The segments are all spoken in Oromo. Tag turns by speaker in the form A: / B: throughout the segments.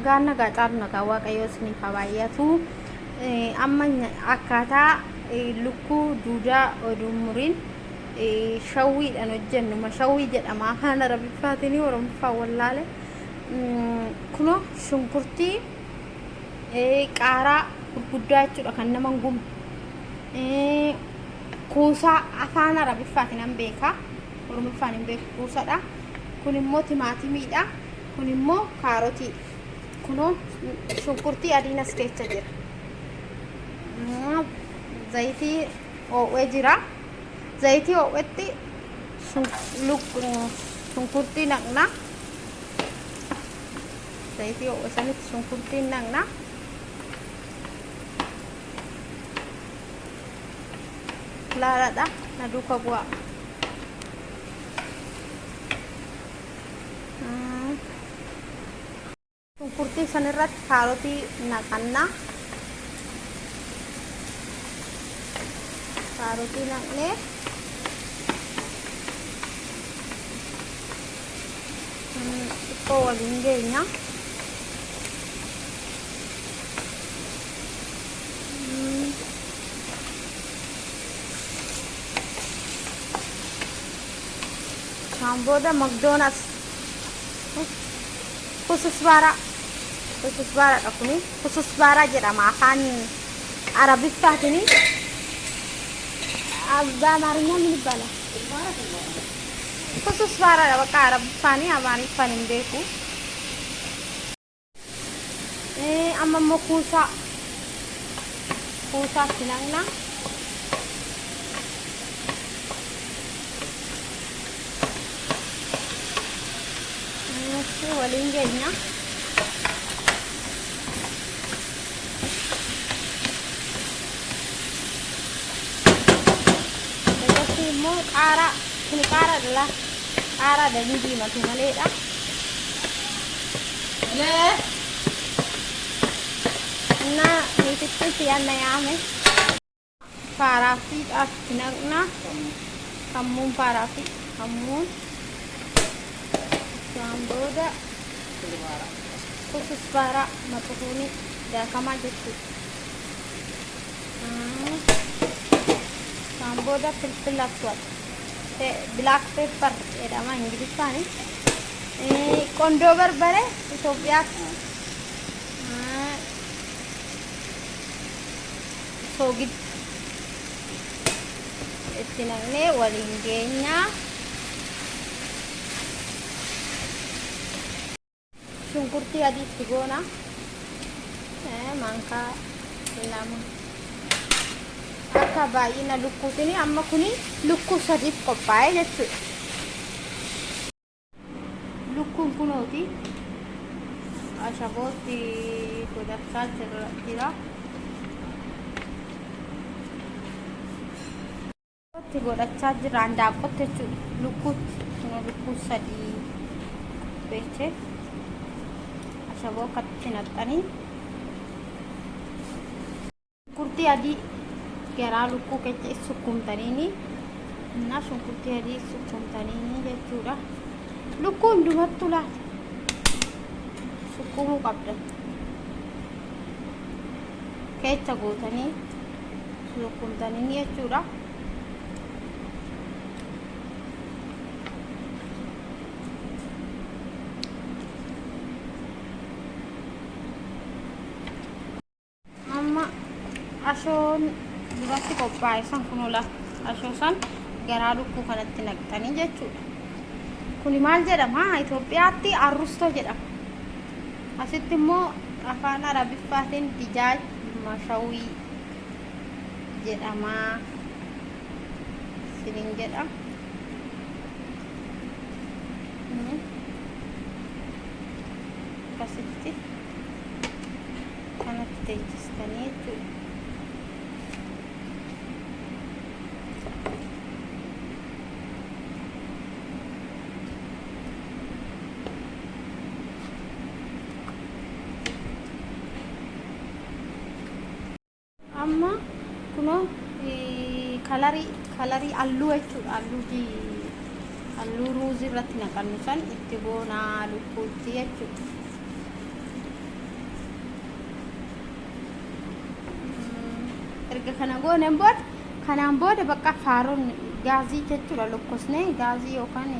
A: nagaa caalu nagaa waaqayyoo isiniif haa baay'atu. Amma akkaataa lukkuu duudaa oduu muriin shawwiidhaan hojjennu shawwii jedhama afaan arabiffaatiin oromoffaan wallaale. Kunoo shunkurtii qaaraa gurguddaa jechuudha kan nama hin gubne. Kuusaa afaan arabiffaatiin an beeka oromoffaan hin beeku kuusaadha. Kun immoo timaatimiidha. Kun immoo kaarotii. Kunoo shunkurtii adiin as keessa jira. Zayitii ho'ee jira. Zayitii ho'eetti shunkurtii naqna. Zayitii ho'ee sanitti shunkurtii naqna. Laalaadha na duuka bu'aa. Shunkurtii sanirratti kaarotii naqanna. Kaarotii naqnee xiqqoo waliin geenya. Kan booda McDonald's kususbaaraadha kuni. Kususbaaraa jedhama afaan arabiffaatiin. በአማርኛ ምን ይባላል? ኩስባራ በቃ አረብፋኒ አማርኛን እንደኩ አማሞ ኩሳ ሲናና እሺ ወሊንገኛ mau kara ini kara adalah kara dan di mati maleda nah itu sian nayame parafi asinagna kamu parafi kamu samboda khusus para matuhuni dah kama gitu. Samboda filfil aswad black pepper jedhama ingiliffaan. Qondo barbare Itoophiyaatti soogid itti naqnee waliin geenya. Shunkurtii adii itti goona. Maankaa lama akka baay'ina lukkuutiin amma kuni lukkuu sadiif qophaa'e jechuudha. Lukkuun kunooti ashabootti godhachaa jira. Godhachaa jira handaaqqotti jechuudha. Lukkuu sadii beekee ashaboo akkatti naqxanii shunkurtii adii garaa lukkuu keessa sukkumtaniini na shunkurtii adii sukkumtaniini jechuudha. Lukkuu hundumattu laata sukkumuu qabdan keessa gootanii sukkumtaniini jechuudha. Amma ashoon duratti qophaa'e san kunuula ashoo san garaa lukkuu kanatti naqxanii jechuudha. Kuni maal jedhama? Itoophiyaatti arrustoo jedhama. Asitti immoo afaan arabiffaatiin dijaaj mashawii jedhama. Sinin jedha. Akkasitti kanatti teechistanii jechuudha. Amma kunoo kalarii halluu jechuudha. Halluu ruuzii irratti naqannu san itti goonaa lukkuutti jechuudha. erga kana goonen booda kanaan booda bakka faaruun gaazii jechuudha lokkosnee gaazii yookaan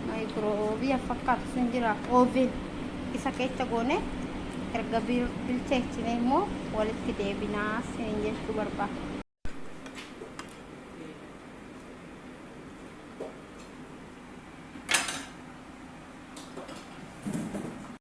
A: maayikiroobii fakkaatu sun jira oovin isa keessa goone erga bilcheessine immoo walitti deebinaa siin jechuu barbaada.